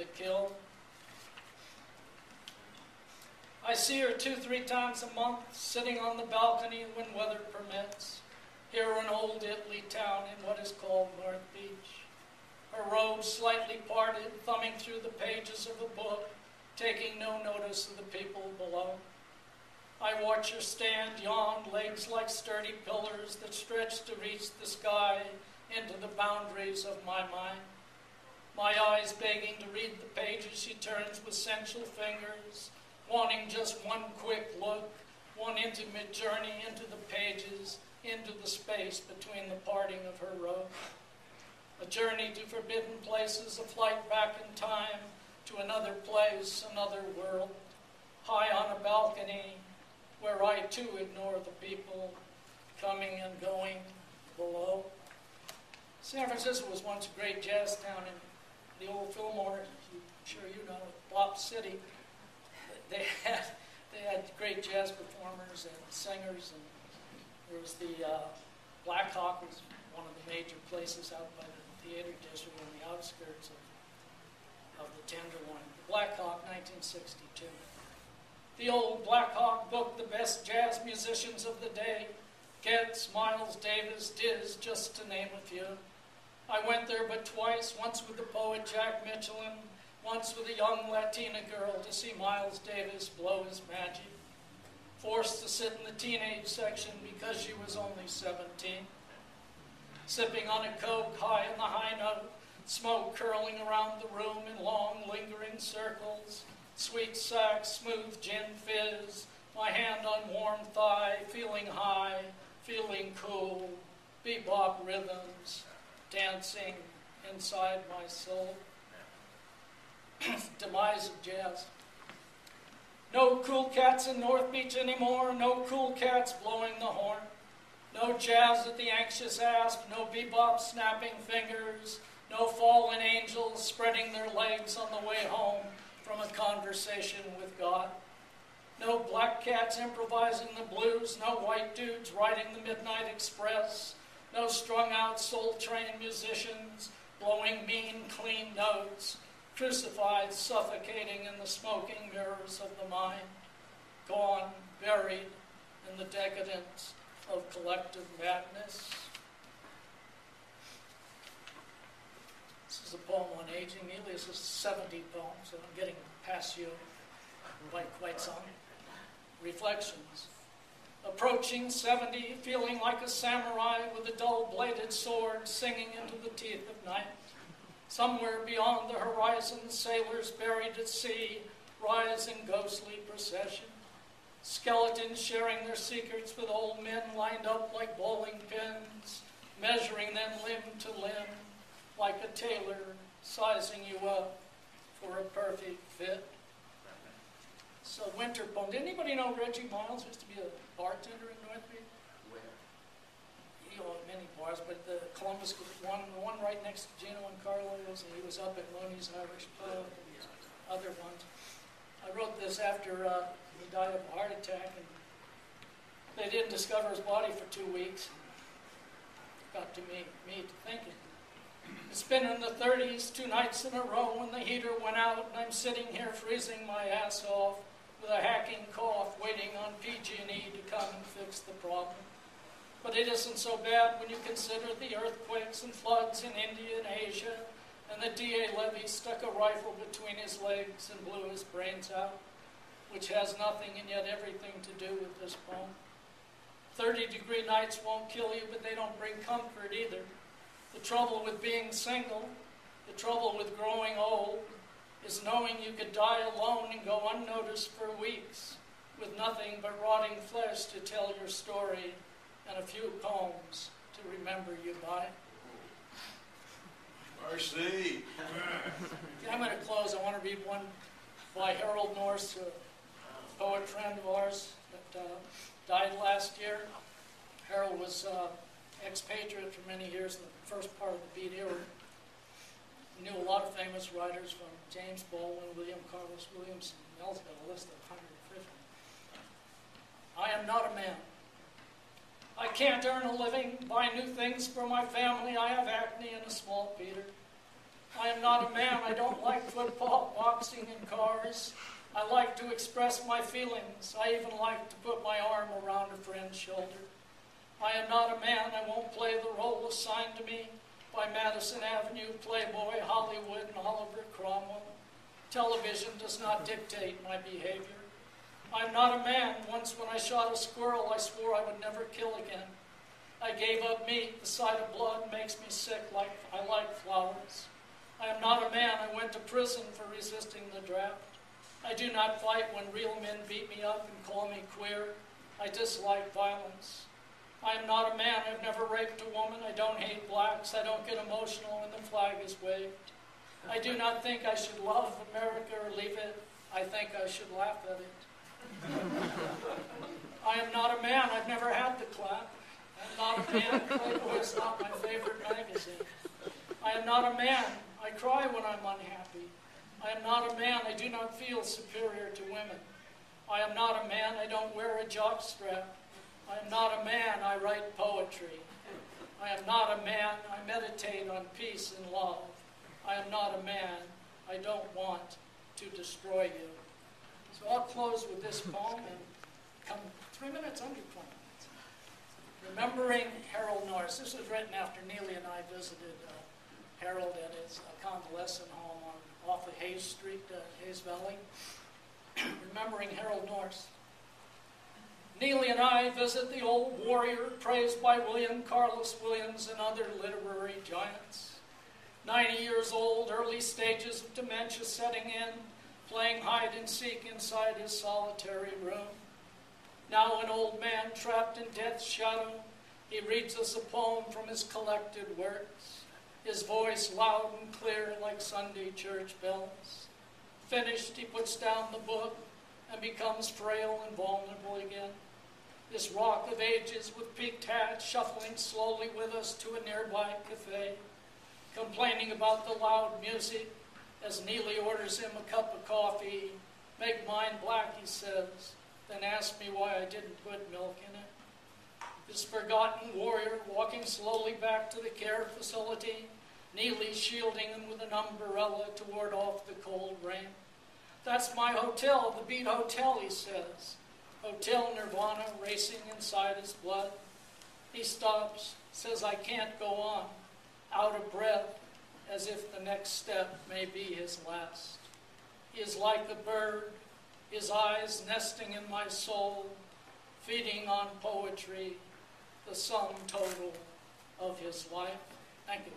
that killed. I see her 2-3 times a month, sitting on the balcony when weather permits, here in old Italy town in what is called North Beach. Her robe slightly parted, thumbing through the pages of a book, taking no notice of the people below. I watch her stand, yawn, legs like sturdy pillars that stretch to reach the sky into the boundaries of my mind. My eyes begging to read the pages she turns with sensual fingers, wanting just one quick look, one intimate journey into the pages, into the space between the parting of her robe. A journey to forbidden places, a flight back in time to another place, another world, high on a balcony where I too ignore the people coming and going below. San Francisco was once a great jazz town, in the old Fillmore, I'm sure you know, Bop City. They had great jazz performers and singers, and there was the Black Hawk was one of the major places out by the theater district on the outskirts of the Tenderloin. The Black Hawk, 1962. The old Black Hawk booked the best jazz musicians of the day, Getz, Miles Davis, Diz, just to name a few. I went there but twice, once with the poet Jack Michelin, once with a young Latina girl to see Miles Davis blow his magic. Forced to sit in the teenage section because she was only 17. Sipping on a Coke high in the high note, smoke curling around the room in long, lingering circles, sweet sack, smooth gin fizz, my hand on warm thigh, feeling high, feeling cool, bebop rhythms, dancing inside my soul. Demise of jazz. No cool cats in North Beach anymore, no cool cats blowing the horn. No jazz at the anxious asp, no bebop snapping fingers, no fallen angels spreading their legs on the way home from a conversation with God. No black cats improvising the blues, no white dudes riding the Midnight Express, no strung-out soul-train musicians blowing mean, clean notes, crucified, suffocating in the smoking mirrors of the mind, gone, buried in the decadence of collective madness. This is a poem on aging. Elias is 70 poems, so I'm getting past you quite some. Reflections. Approaching 70, feeling like a samurai with a dull-bladed sword singing into the teeth of night. Somewhere beyond the horizon, sailors buried at sea rise in ghostly procession. Skeletons sharing their secrets with old men lined up like bowling pins, measuring them limb to limb, like a tailor sizing you up for a perfect fit. So winter poem. Did anybody know Reggie Miles used to be a bartender in North Beach? Where? He owned many bars, but the Columbus one, the one right next to Gino and Carlos, and he was up at Looney's Irish Pub and other ones. I wrote this after he died of a heart attack, and they didn't discover his body for 2 weeks. Got to me to thinking. It's been in the 30s, 2 nights in a row when the heater went out, and I'm sitting here freezing my ass off with a hacking cough, waiting on PG&E to come and fix the problem. But it isn't so bad when you consider the earthquakes and floods in India and Asia, and the D.A. Levy stuck a rifle between his legs and blew his brains out, which has nothing and yet everything to do with this poem. 30-degree nights won't kill you, but they don't bring comfort either. The trouble with being single, the trouble with growing old, is knowing you could die alone and go unnoticed for weeks, with nothing but rotting flesh to tell your story and a few poems to remember you by. Mercy. I'm going to close. I want to read one by Harold Norse, a poet friend of ours that died last year. Harold was expatriate for many years in the first part of the Beat era. He knew a lot of famous writers from James Baldwin, William Carlos Williams, and Mel's got a list of 150. I am not a man. I can't earn a living, buy new things for my family. I have acne and a small Peter. I am not a man. I don't like football, boxing, and cars. I like to express my feelings. I even like to put my arm around a friend's shoulder. I am not a man. I won't play the role assigned to me by Madison Avenue, Playboy, Hollywood, and Oliver Cromwell. Television does not dictate my behavior. I'm not a man. Once when I shot a squirrel, I swore I would never kill again. I gave up meat. The sight of blood makes me sick. I like flowers. I am not a man. I went to prison for resisting the draft. I do not fight when real men beat me up and call me queer. I dislike violence. I am not a man. I've never raped a woman. I don't hate blacks. I don't get emotional when the flag is waved. I do not think I should love America or leave it. I think I should laugh at it. I am not a man. I've never had the clap. I'm not a man. Playboy is not my favorite magazine. I am not a man. I cry when I'm unhappy. I am not a man. I do not feel superior to women. I am not a man. I don't wear a jockstrap. I am not a man. I write poetry. I am not a man. I meditate on peace and love. I am not a man. I don't want to destroy you. So I'll close with this poem and come 3 minutes under 20 minutes. Remembering Harold Norris. This was written after Neely and I visited Harold at his convalescent home off of Hayes Street, Hayes Valley. Remembering Harold Norris. Neely and I visit the old warrior praised by William Carlos Williams and other literary giants. 90 years old, early stages of dementia setting in, playing hide and seek inside his solitary room. Now an old man trapped in death's shadow, he reads us a poem from his collected works, his voice loud and clear like Sunday church bells. Finished, he puts down the book and becomes frail and vulnerable again. This rock of ages with peaked hat shuffling slowly with us to a nearby cafe, complaining about the loud music as Neely orders him a cup of coffee. Make mine black, he says, then asks me why I didn't put milk in it. This forgotten warrior walking slowly back to the care facility, Neely shielding him with an umbrella to ward off the cold rain. That's my hotel, the Beat Hotel, he says. Hotel Nirvana racing inside his blood. He stops, says I can't go on, out of breath, as if the next step may be his last. He is like a bird, his eyes nesting in my soul, feeding on poetry, the sum total of his life. Thank you.